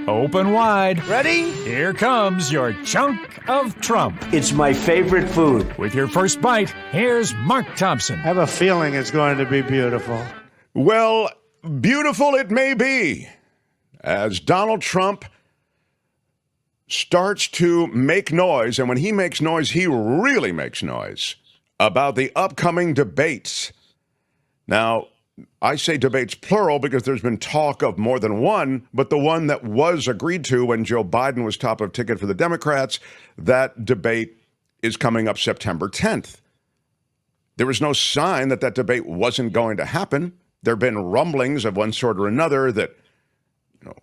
open wide. Ready? Here comes your chunk of Trump. It's my favorite food. With your first bite, here's Mark Thompson. I have a feeling it's going to be beautiful. Well, beautiful it may be, as Donald Trump starts to make noise, and when he makes noise, he really makes noise, about the upcoming debates. Now, I say debates plural because there's been talk of more than one, but the one that was agreed to when Joe Biden was top of ticket for the Democrats, that debate is coming up September 10th. There was no sign that that debate wasn't going to happen. There have been rumblings of one sort or another that,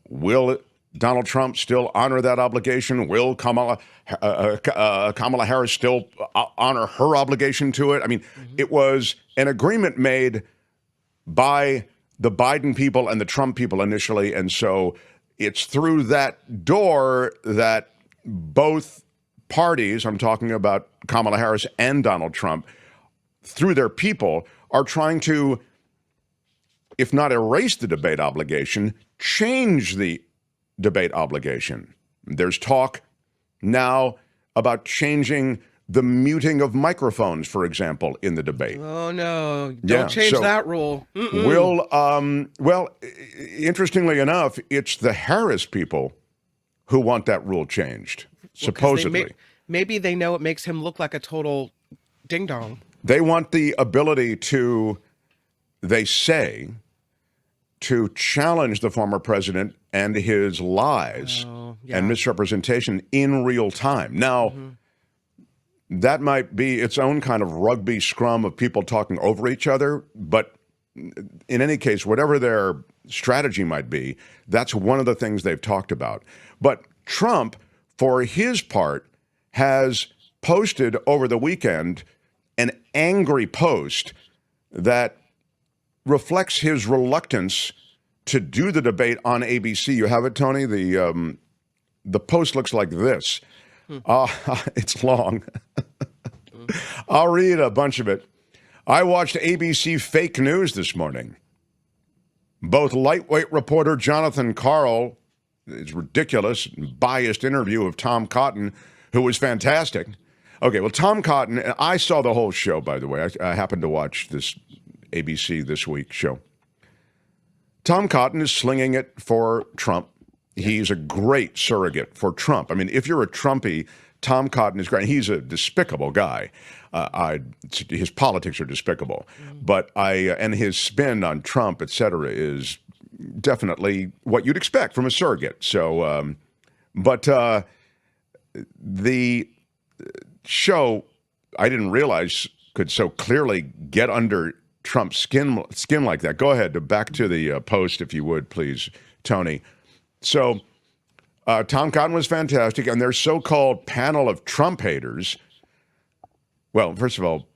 will Donald Trump still honor that obligation? Will Kamala Harris still honor her obligation to it? I mean, it was an agreement made by the Biden people and the Trump people initially, and so it's through that door that both parties, I'm talking about Kamala Harris and Donald Trump, through their people, are trying to, if not erase the debate obligation, change the debate obligation. There's talk now about changing the muting of microphones, for example, in the debate. Oh, no. Don't change that rule. Well, interestingly enough, it's the Harris people who want that rule changed, supposedly. Maybe they know it makes him look like a total ding-dong. They want the ability to, they say, to challenge the former president and his lies and misrepresentation in real time. Now, that might be its own kind of rugby scrum of people talking over each other, but in any case, whatever their strategy might be, that's one of the things they've talked about. But Trump, for his part, has posted over the weekend an angry post that reflects his reluctance to do the debate on ABC. You have it, Tony? The post looks like this. It's long. I'll read a bunch of it. I watched ABC fake news this morning. Both lightweight reporter Jonathan Karl, his ridiculous and biased interview of Tom Cotton, who was fantastic. Okay, well, Tom Cotton, and I saw the whole show, by the way. I happened to watch this ABC This Week show. Tom Cotton is slinging it for Trump. He's a great surrogate for Trump. I mean, if you're a Trumpy, Tom Cotton is great. He's a despicable guy. His politics are despicable. But and his spin on Trump, et cetera, is definitely what you'd expect from a surrogate. So, the show, I didn't realize, could so clearly get under Trump's skin like that. Go ahead, back to the post, if you would, please, Tony. So Tom Cotton was fantastic, and their so-called panel of Trump haters, well, first of all,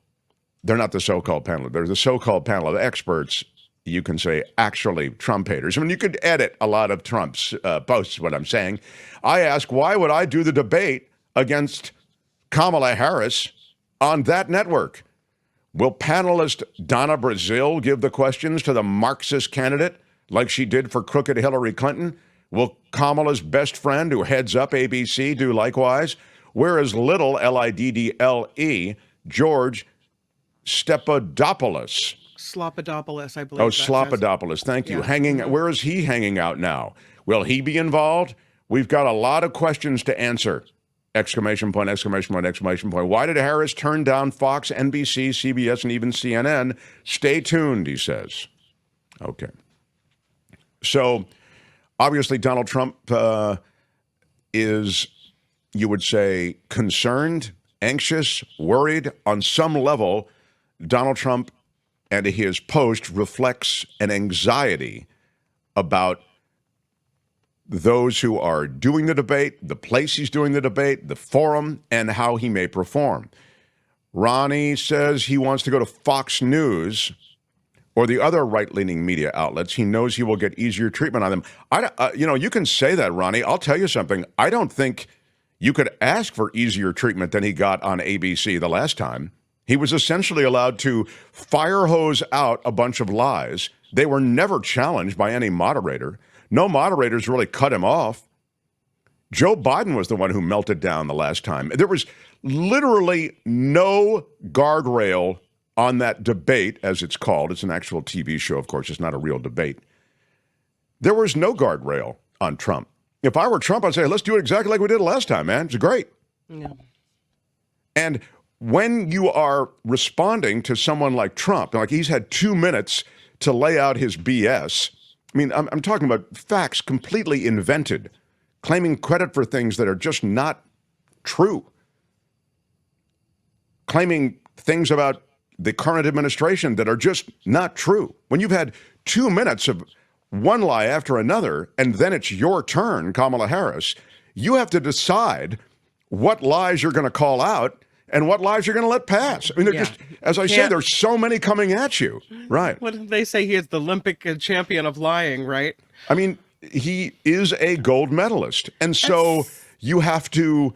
they're not the so-called panel. They're the so-called panel of experts, you can say, actually Trump haters. I mean, you could edit a lot of Trump's posts, what I'm saying. I ask, why would I do the debate against Kamala Harris on that network? Will panelist Donna Brazile give the questions to the Marxist candidate like she did for crooked Hillary Clinton? Will Kamala's best friend, who heads up ABC, do likewise? Whereas little, L-I-D-D-L-E, George Stephanopoulos. Slopadopoulos, I believe. Oh, Slopadopoulos, thank you. Where is he hanging out now? Will he be involved? We've got a lot of questions to answer. Exclamation point, exclamation point, exclamation point. Why did Harris turn down Fox, NBC, CBS, and even CNN? Stay tuned, he says. Okay. So, obviously, Donald Trump is, you would say, concerned, anxious, worried. On some level, Donald Trump and his post reflects an anxiety about those who are doing the debate, the place he's doing the debate, the forum, and how he may perform. Ronnie says he wants to go to Fox News or the other right-leaning media outlets. He knows he will get easier treatment on them. You can say that, Ronnie. I'll tell you something. I don't think you could ask for easier treatment than he got on ABC the last time. He was essentially allowed to fire hose out a bunch of lies. They were never challenged by any moderator. No moderators really cut him off. Joe Biden was the one who melted down the last time. There was literally no guardrail on that debate, as it's called. It's an actual TV show, of course. It's not a real debate. There was no guardrail on Trump. If I were Trump, I'd say, let's do it exactly like we did last time, man. It's great. Yeah. And when you are responding to someone like Trump, like he's had 2 minutes to lay out his BS. I mean, I'm talking about facts completely invented, claiming credit for things that are just not true, claiming things about the current administration that are just not true. When you've had 2 minutes of one lie after another, and then it's your turn, Kamala Harris, you have to decide what lies you're going to call out and what lies you're going to let pass. I mean, they're just, as I say, there's so many coming at you. Right. What did they say? He is the Olympic champion of lying, right? I mean, he is a gold medalist. And so you have to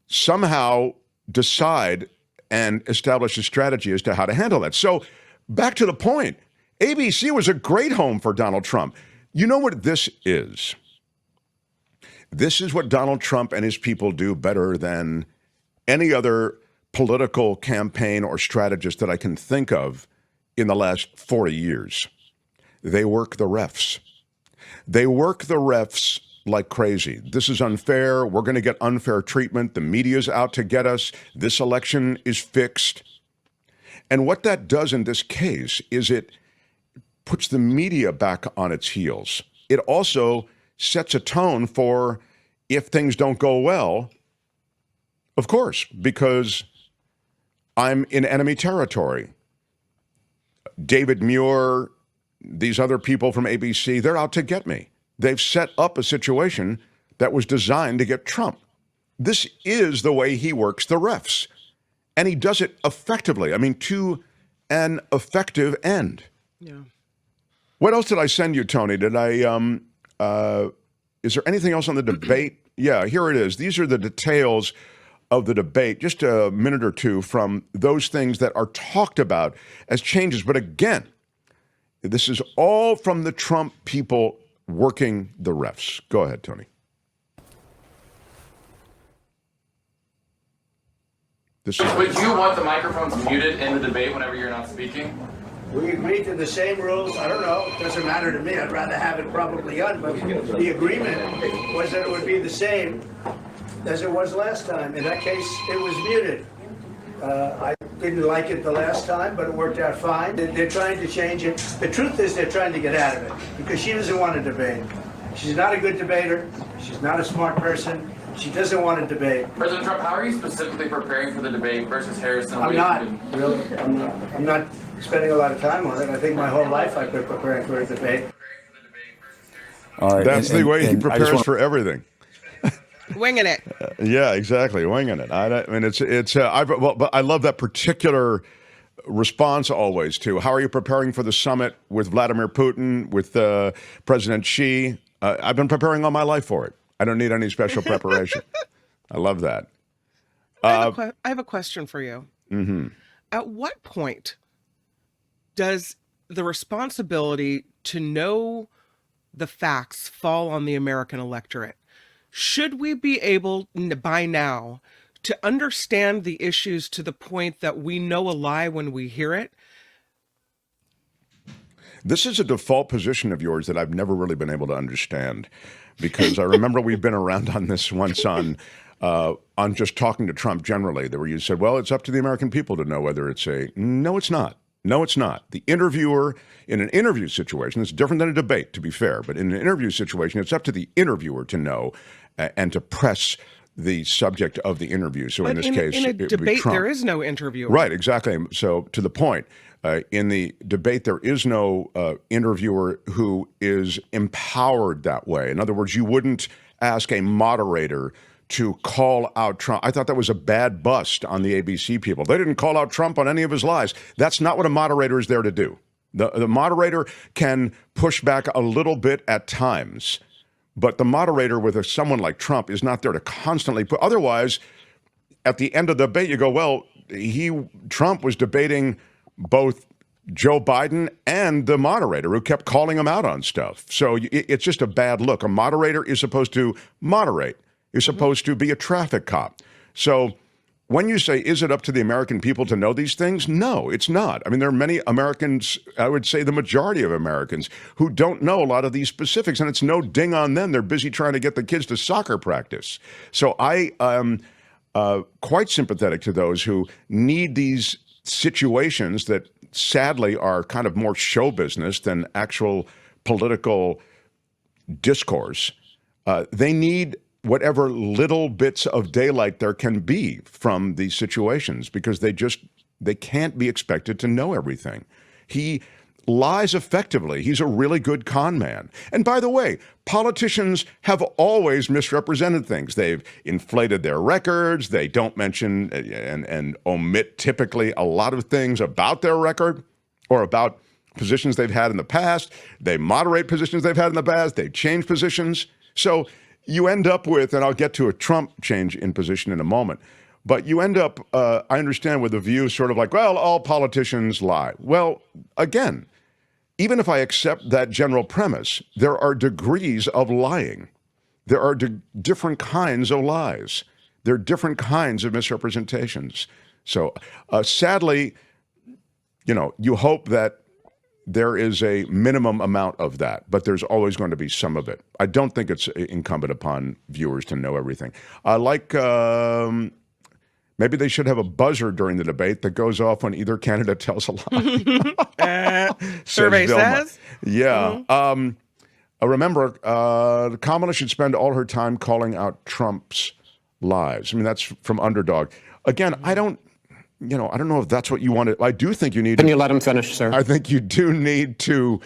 somehow decide and establish a strategy as to how to handle that. So back to the point, ABC was a great home for Donald Trump. You know what this is? This is what Donald Trump and his people do better than any other political campaign or strategist that I can think of in the last 40 years. They work the refs. They work the refs like crazy. This is unfair. We're going to get unfair treatment. The media's out to get us. This election is fixed. And what that does in this case is it puts the media back on its heels. It also sets a tone for if things don't go well, of course, because I'm in enemy territory. David Muir, these other people from ABC, they're out to get me. They've set up a situation that was designed to get Trump. This is the way he works the refs. And he does it effectively. I mean, to an effective end. Yeah. What else did I send you, Tony? Did I, is there anything else on the debate? Yeah, here it is. These are the details of the debate, just a minute or two from those things that are talked about as changes. But again, this is all from the Trump people working the refs. Go ahead, Tony. Would you want the microphones muted in the debate whenever you're not speaking? We agreed to the same rules. I don't know. It doesn't matter to me. I'd rather have it probably on, but the agreement was that it would be the same as it was last time. In that case, it was muted. I didn't like it the last time, but it worked out fine. They're trying to change it. The truth is they're trying to get out of it because she doesn't want to debate. She's not a good debater. She's not a smart person. She doesn't want to debate. President Trump, how are you specifically preparing for the debate versus Harris? I'm not, really. I'm not spending a lot of time on it. I think my whole life I've been preparing for a debate. All right, that's the way he prepares for everything. Winging it. Yeah, exactly. Winging it. I mean, but I love that particular response always to how are you preparing for the summit with Vladimir Putin, with President Xi? I've been preparing all my life for it. I don't need any special preparation. I love that. I have a question for you. Mm-hmm. At what point does the responsibility to know the facts fall on the American electorate? Should we be able by now to understand the issues to the point that we know a lie when we hear it? This is a default position of yours that I've never really been able to understand, because I remember we've been around on this once on just talking to Trump generally, where you said, well, it's up to the American people to know whether it's a, no, it's not. No, it's not. The interviewer in an interview situation, it's different than a debate, to be fair, but in an interview situation, it's up to the interviewer to know and to press the subject of the interview. So but in this case, in a it would be debate, Trump. there is no interviewer. Right, exactly. So to the point, in the debate, there is no interviewer who is empowered that way. In other words, you wouldn't ask a moderator to call out Trump. I thought that was a bad bust on the ABC people. They didn't call out Trump on any of his lies. That's not what a moderator is there to do. The moderator can push back a little bit at times, but the moderator with someone like Trump is not there to constantly put. Otherwise, at the end of the debate, you go, well, Trump was debating both Joe Biden and the moderator who kept calling him out on stuff. So it's just a bad look. A moderator is supposed to moderate. You're supposed to be a traffic cop. So when you say, is it up to the American people to know these things? No, it's not. I mean, there are many Americans, I would say the majority of Americans, who don't know a lot of these specifics, and it's no ding on them. They're busy trying to get the kids to soccer practice. So I am quite sympathetic to those who need these situations that sadly are kind of more show business than actual political discourse. They need whatever little bits of daylight there can be from these situations because they can't be expected to know everything. He lies effectively. He's a really good con man. And by the way, politicians have always misrepresented things. They've inflated their records. They don't mention and omit typically a lot of things about their record or about positions they've had in the past. They moderate positions they've had in the past. They change positions. So you end up with, and I'll get to a Trump change in position in a moment, but you end up, I understand, with a view sort of like, well, all politicians lie. Well, again, even if I accept that general premise, there are degrees of lying. There are different kinds of lies. There are different kinds of misrepresentations. So sadly, you hope that there is a minimum amount of that, but there's always going to be some of it. I don't think it's incumbent upon viewers to know everything. Maybe they should have a buzzer during the debate that goes off when either candidate tells a lie. Survey says? Yeah. Remember, Kamala should spend all her time calling out Trump's lies. I mean, that's from Underdog. Again, I don't know if that's what you want to. I do think you need. Can you let him finish, sir? I think you do need to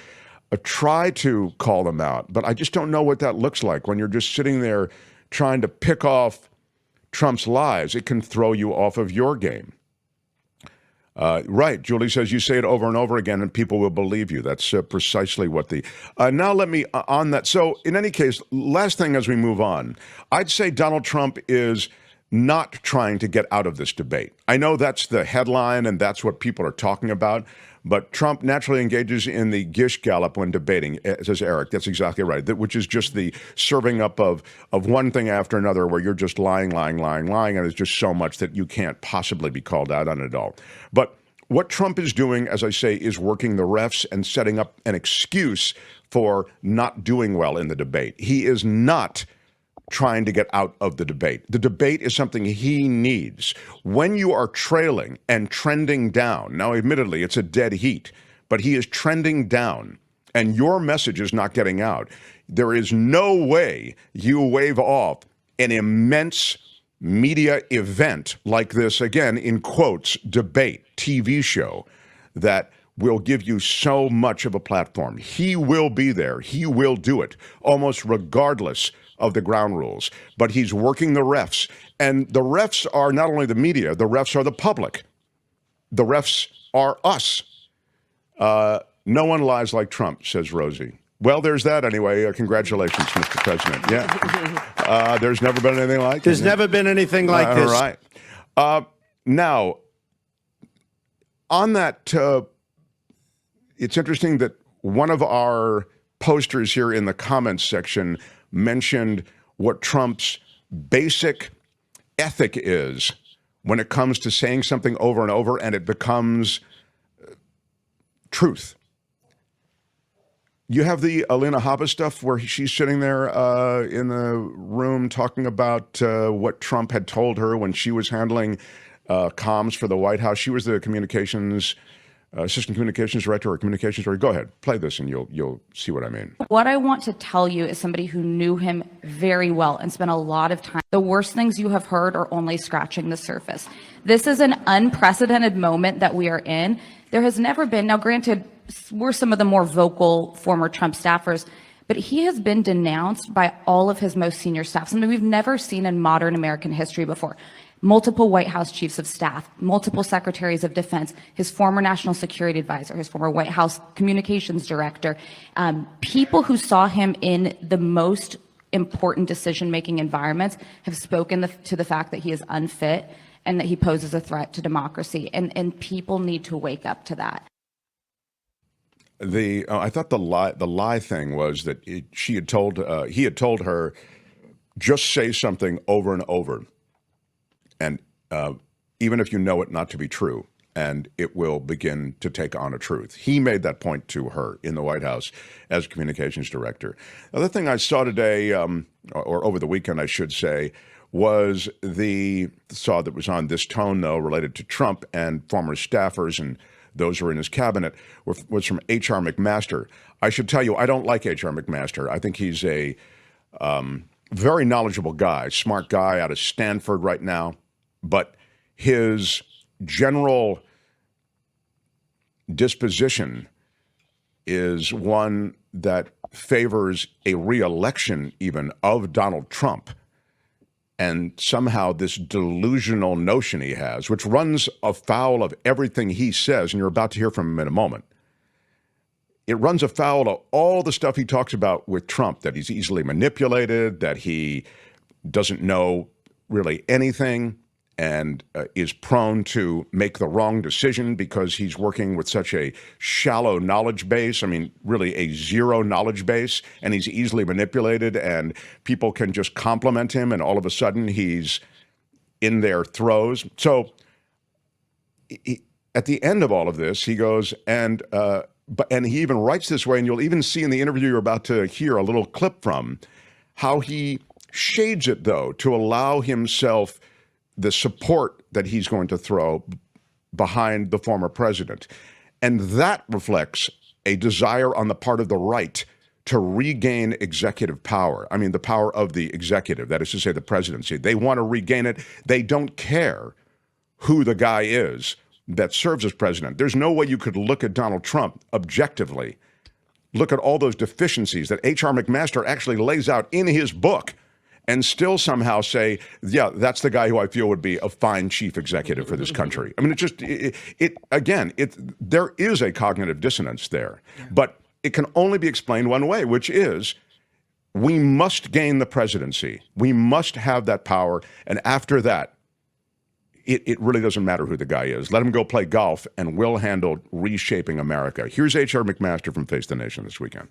try to call them out, but I just don't know what that looks like when you're just sitting there trying to pick off Trump's lies. It can throw you off of your game. Right. Julie says you say it over and over again and people will believe you. That's precisely what the... now let me, on that. So in any case, last thing as we move on, I'd say Donald Trump is not trying to get out of this debate. I know that's the headline and that's what people are talking about, but Trump naturally engages in the Gish Gallop when debating, says Eric. That's exactly right, which is just the serving up of one thing after another where you're just lying, and it's just so much that you can't possibly be called out on it all. But what Trump is doing, as I say, is working the refs and setting up an excuse for not doing well in the debate. He is not trying to get out of the debate. The debate is something he needs. When you are trailing and trending down, now admittedly it's a dead heat, but he is trending down and your message is not getting out, there is no way you wave off an immense media event like this, again, in quotes, debate, TV show, that will give you so much of a platform. He will be there. He will do it, almost regardless of the ground rules. But he's working the refs. And the refs are not only the media, the refs are the public. The refs are us. No one lies like Trump, says Rosie. Well, there's that anyway. Congratulations, Mr. President. Yeah. There's never been anything like this. There's never been anything like this. All right. Now, on that, it's interesting that one of our posters here in the comments section mentioned what Trump's basic ethic is when it comes to saying something over and over and it becomes truth. You have the Alena Haba stuff where she's sitting there in the room talking about what Trump had told her when she was handling comms for the White House. She was the assistant communications director or communications director. Go ahead, play this and you'll see what I mean. What I want to tell you is somebody who knew him very well and spent a lot of time. The worst things you have heard are only scratching the surface. This is an unprecedented moment that we are in. There has never been, now granted, we're some of the more vocal former Trump staffers, but he has been denounced by all of his most senior staff, something we've never seen in modern American history before. Multiple White House chiefs of staff, multiple secretaries of defense, his former national security advisor, his former White House communications director, people who saw him in the most important decision-making environments have spoken to the fact that he is unfit and that he poses a threat to democracy. And people need to wake up to that. I thought the lie thing was that he had told her, just say something over and over, and even if you know it not to be true, and it will begin to take on a truth. He made that point to her in the White House as communications director. The other thing I saw today, or over the weekend, I should say, was that was on This Tone, though, related to Trump and former staffers and those who are in his cabinet, was from H.R. McMaster. I should tell you, I don't like H.R. McMaster. I think he's a very knowledgeable guy, smart guy out of Stanford right now, but his general disposition is one that favors a re-election even of Donald Trump. And somehow this delusional notion he has, which runs afoul of everything he says, and you're about to hear from him in a moment, it runs afoul of all the stuff he talks about with Trump, that he's easily manipulated, that he doesn't know really anything, and is prone to make the wrong decision because he's working with such a shallow knowledge base. I mean, really a zero knowledge base, and he's easily manipulated, and people can just compliment him, and all of a sudden he's in their throes. So at the end of all of this, he goes, and he even writes this way, and you'll even see in the interview you're about to hear a little clip from, how he shades it, though, to allow himself the support that he's going to throw behind the former president. And that reflects a desire on the part of the right to regain executive power. I mean, the power of the executive, that is to say, the presidency. They want to regain it. They don't care who the guy is that serves as president. There's no way you could look at Donald Trump objectively, look at all those deficiencies that H.R. McMaster actually lays out in his book, and still somehow say, yeah, that's the guy who I feel would be a fine chief executive for this country. I mean, there is a cognitive dissonance there, but it can only be explained one way, which is we must gain the presidency. We must have that power. And after that, it really doesn't matter who the guy is. Let him go play golf, and we'll handle reshaping America. Here's H.R. McMaster from Face the Nation this weekend.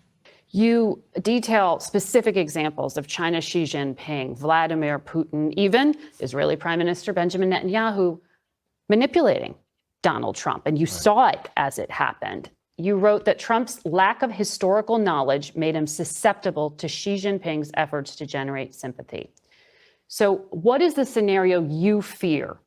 You detail specific examples of China's Xi Jinping, Vladimir Putin, even Israeli Prime Minister Benjamin Netanyahu manipulating Donald Trump. And you saw it as it happened. You wrote that Trump's lack of historical knowledge made him susceptible to Xi Jinping's efforts to generate sympathy. So what is the scenario you fear,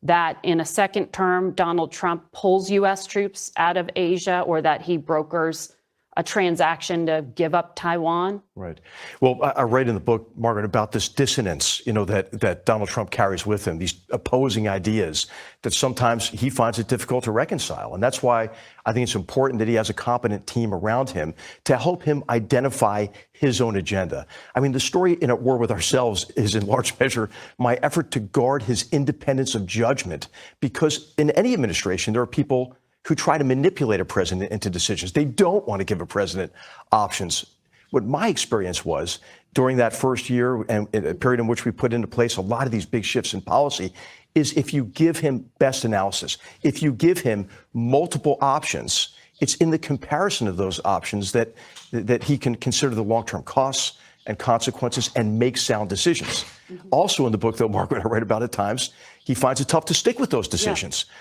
that in a second term, Donald Trump pulls U.S. troops out of Asia, or that he brokers a transaction to give up Taiwan? Right. Well, I write in the book, Margaret, about this dissonance, that Donald Trump carries with him, these opposing ideas that sometimes he finds it difficult to reconcile. And that's why I think it's important that he has a competent team around him to help him identify his own agenda. I mean, the story in At War with Ourselves is in large measure my effort to guard his independence of judgment, because in any administration, there are people who try to manipulate a president into decisions. They don't want to give a president options. What my experience was during that first year and a period in which we put into place a lot of these big shifts in policy is if you give him best analysis, if you give him multiple options, it's in the comparison of those options that he can consider the long-term costs and consequences and make sound decisions. Also in the book, though, Margaret, I write about at times, he finds it tough to stick with those decisions. Yeah.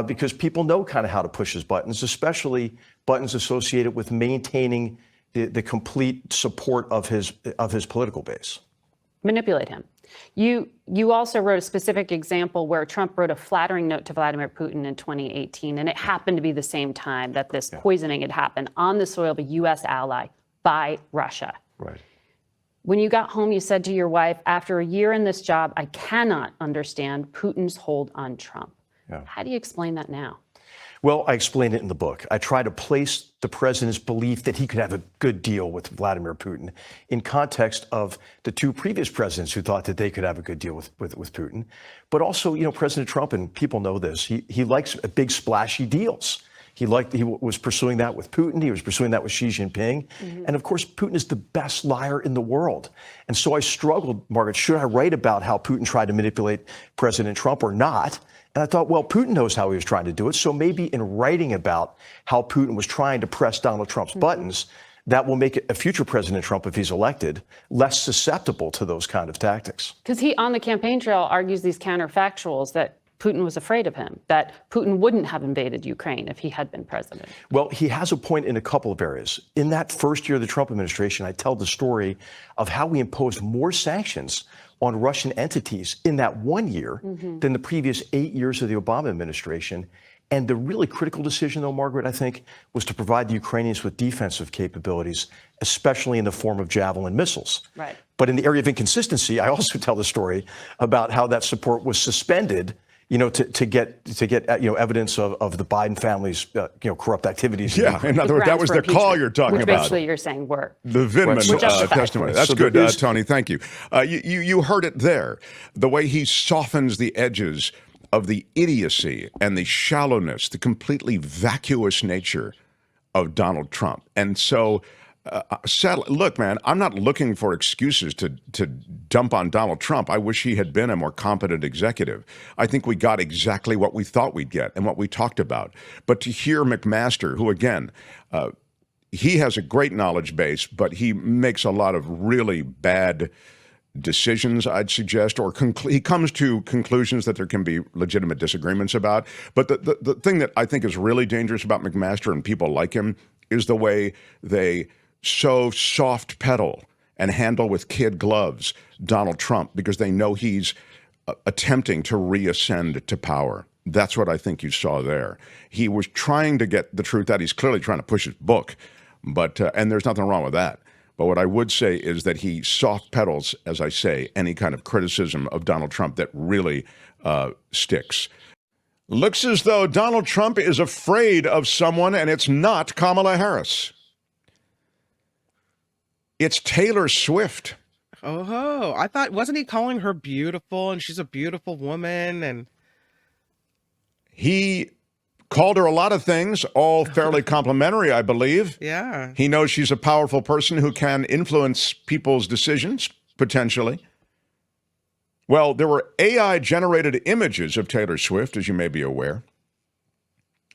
Because people know kind of how to push his buttons, especially buttons associated with maintaining the complete support of his political base. Manipulate him. You also wrote a specific example where Trump wrote a flattering note to Vladimir Putin in 2018, and it happened to be the same time that this poisoning had happened on the soil of a U.S. ally by Russia. Right. When you got home, you said to your wife, after a year in this job, I cannot understand Putin's hold on Trump. Yeah. How do you explain that now? Well, I explain it in the book. I try to place the president's belief that he could have a good deal with Vladimir Putin in context of the two previous presidents who thought that they could have a good deal with Putin. But also, President Trump, and people know this, he likes big splashy deals. He was pursuing that with Putin. He was pursuing that with Xi Jinping. Mm-hmm. And of course, Putin is the best liar in the world. And so I struggled, Margaret, should I write about how Putin tried to manipulate President Trump or not? And I thought, well, Putin knows how he was trying to do it. So maybe in writing about how Putin was trying to press Donald Trump's buttons, that will make a future President Trump, if he's elected, less susceptible to those kind of tactics. Because he, on the campaign trail, argues these counterfactuals that Putin was afraid of him, that Putin wouldn't have invaded Ukraine if he had been president. Well, he has a point in a couple of areas. In that first year of the Trump administration, I tell the story of how we imposed more sanctions on Russian entities in that 1 year than the previous 8 years of the Obama administration. And the really critical decision, though, Margaret, I think, was to provide the Ukrainians with defensive capabilities, especially in the form of Javelin missiles. Right. But in the area of inconsistency, I also tell the story about how that support was suspended, to get evidence of the Biden family's corrupt activities. Yeah, in other words, that was the call you're talking about. Which basically you're saying were. The Vindman testimony. That's So good, there is- Tony. Thank you. You heard it there. The way he softens the edges of the idiocy and the shallowness, the completely vacuous nature of Donald Trump. And so, look, man, I'm not looking for excuses to dump on Donald Trump. I wish he had been a more competent executive. I think we got exactly what we thought we'd get and what we talked about. But to hear McMaster, who, again, he has a great knowledge base, but he makes a lot of really bad decisions, I'd suggest, or he comes to conclusions that there can be legitimate disagreements about. But the thing that I think is really dangerous about McMaster and people like him is the way they so soft pedal and handle with kid gloves Donald Trump, because they know he's attempting to reascend to power. That's what I think you saw there. He was trying to get the truth out. He's clearly trying to push his book, but and there's nothing wrong with that. But what I would say is that he soft pedals, as I say, any kind of criticism of Donald Trump that really sticks. Looks as though Donald Trump is afraid of someone, and it's not Kamala Harris. It's Taylor Swift. Oh, I thought, wasn't he calling her beautiful, and she's a beautiful woman? And he called her a lot of things, all fairly complimentary, I believe. yeah. He knows she's a powerful person who can influence people's decisions, potentially. Well, there were AI-generated images of Taylor Swift, as you may be aware,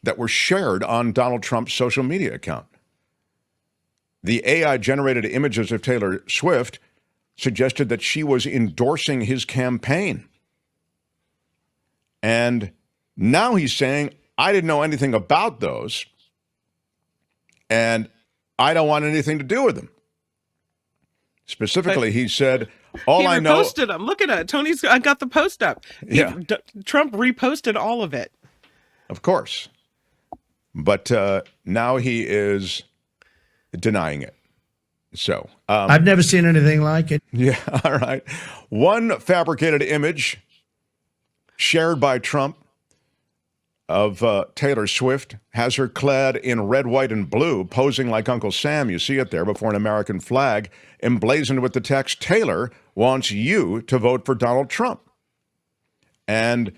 that were shared on Donald Trump's social media account. The AI-generated images of Taylor Swift suggested that she was endorsing his campaign. And now he's saying, I didn't know anything about those, and I don't want anything to do with them. Specifically, he said, all I know... He reposted them. Look at it. I got the post up. Trump reposted all of it. Of course. But now he is denying it. So... I've never seen anything like it. Yeah, all right. One fabricated image shared by Trump of Taylor Swift has her clad in red, white, and blue, posing like Uncle Sam. You see it there before an American flag, emblazoned with the text, Taylor wants you to vote for Donald Trump. And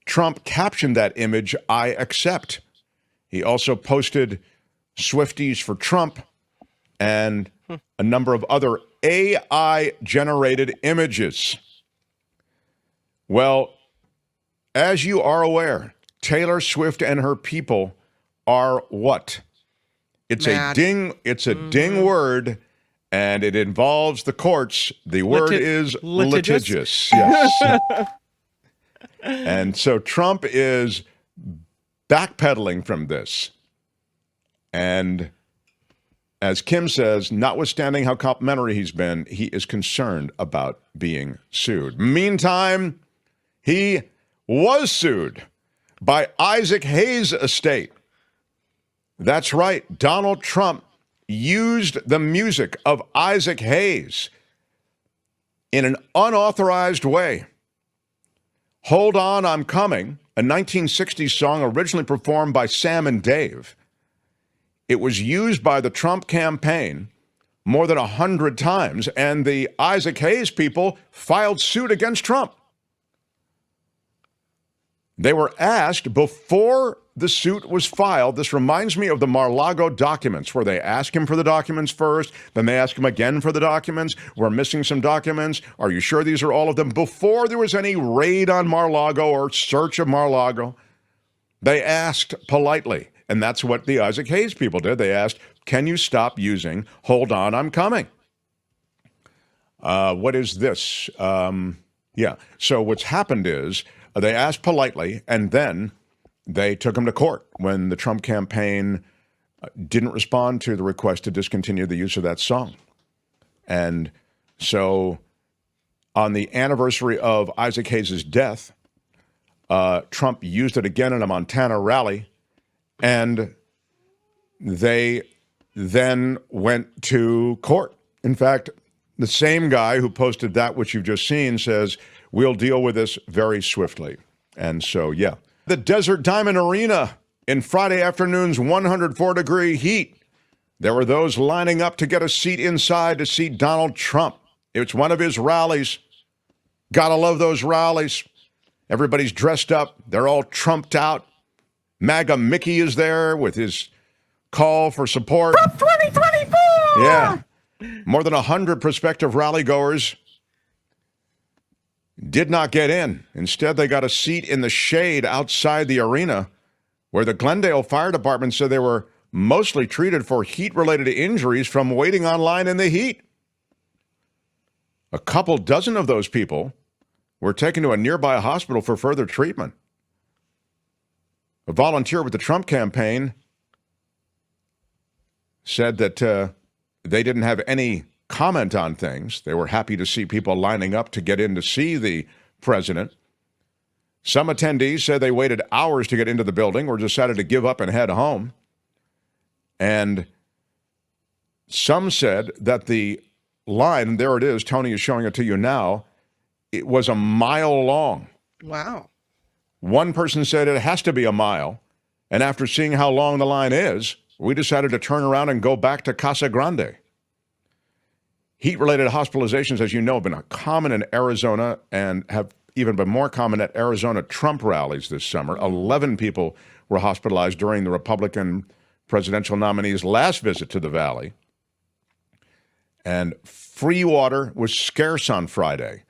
Trump captioned that image, I accept. He also posted Swifties for Trump and a number of other AI-generated images. Well, as you are aware, Taylor Swift and her people are what? It's mad. It's a ding word, and it involves the courts. The word is litigious. Yes. And so Trump is backpedaling from this. And as Kim says, notwithstanding how complimentary he's been, he is concerned about being sued. Meantime, he was sued by Isaac Hayes' estate. That's right. Donald Trump used the music of Isaac Hayes in an unauthorized way. Hold On, I'm Coming, a 1960s song originally performed by Sam and Dave. It was used by the Trump campaign more than 100 times, and the Isaac Hayes people filed suit against Trump. They were asked before the suit was filed, this reminds me of the Mar-a-Lago documents, where they ask him for the documents first, then they ask him again for the documents. We're missing some documents. Are you sure these are all of them? Before there was any raid on Mar-a-Lago or search of Mar-a-Lago, they asked politely, and that's what the Isaac Hayes people did. They asked, can you stop using "Hold on, I'm coming"? What is this? Yeah. So what's happened is they asked politely, and then they took him to court when the Trump campaign didn't respond to the request to discontinue the use of that song. And so on the anniversary of Isaac Hayes' death, Trump used it again in a Montana rally, and they then went to court. In fact, the same guy who posted that, which you've just seen, says, we'll deal with this very swiftly. And so, yeah. The Desert Diamond Arena in Friday afternoon's 104-degree heat. There were those lining up to get a seat inside to see Donald Trump. It's one of his rallies. Gotta love those rallies. Everybody's dressed up. They're all Trumped out. MAGA Mickey is there with his call for support. Trump 2024! Yeah. More than 100 prospective rally goers did not get in. Instead, they got a seat in the shade outside the arena, where the Glendale Fire Department said they were mostly treated for heat-related injuries from waiting online in the heat. A couple dozen of those people were taken to a nearby hospital for further treatment. A volunteer with the Trump campaign said that they didn't have any comment on things. They were happy to see people lining up to get in to see the president. Some attendees said they waited hours to get into the building or decided to give up and head home. And some said that the line, there it is, Tony is showing it to you now, it was a mile long. Wow. One person said it has to be a mile. And after seeing how long the line is, we decided to turn around and go back to Casa Grande. Heat-related hospitalizations, as you know, have been common in Arizona and have even been more common at Arizona Trump rallies this summer. 11 people were hospitalized during the Republican presidential nominee's last visit to the Valley. And free water was scarce on Friday.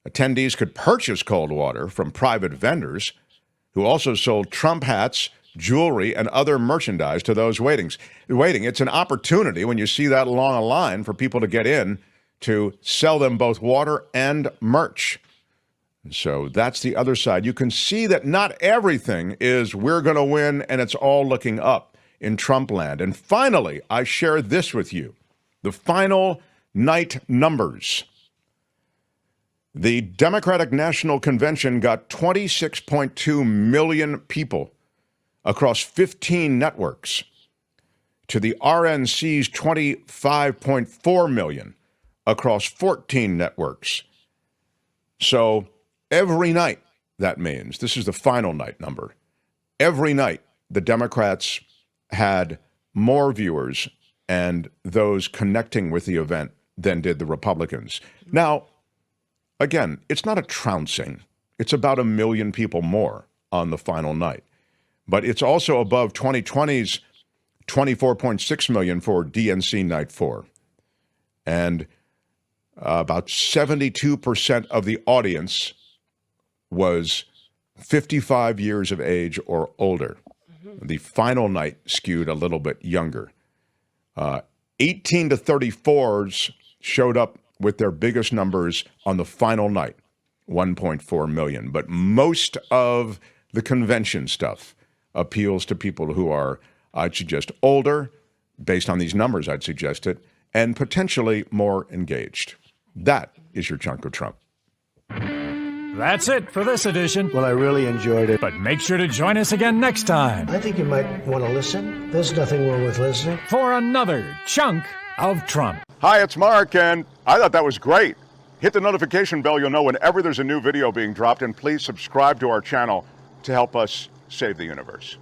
Attendees could purchase cold water from private vendors who also sold Trump hats, jewelry, and other merchandise to those waiting. It's an opportunity when you see that long a line for people to get in to sell them both water and merch. So that's the other side. You can see that not everything is we're going to win and it's all looking up in Trump land. And finally, I share this with you, the final night numbers. The Democratic National Convention got 26.2 million people across 15 networks to the RNC's 25.4 million across 14 networks. So every night, that means, this is the final night number, every night the Democrats had more viewers and those connecting with the event than did the Republicans. Now, again, it's not a trouncing. It's about 1 million people more on the final night. But it's also above 2020's 24.6 million for DNC Night 4. And about 72% of the audience was 55 years of age or older. The final night skewed a little bit younger. 18 to 34s showed up with their biggest numbers on the final night, 1.4 million. But most of the convention stuff appeals to people who are, I'd suggest, older, based on these numbers, I'd suggest it, and potentially more engaged. That is your chunk of Trump. That's it for this edition. Well, I really enjoyed it. But make sure to join us again next time I think you might want to listen. There's nothing wrong with listening. for another chunk of Trump. Hi, it's Mark, and I thought that was great. Hit the notification bell. You'll know whenever there's a new video being dropped, and please subscribe to our channel to help us save the universe.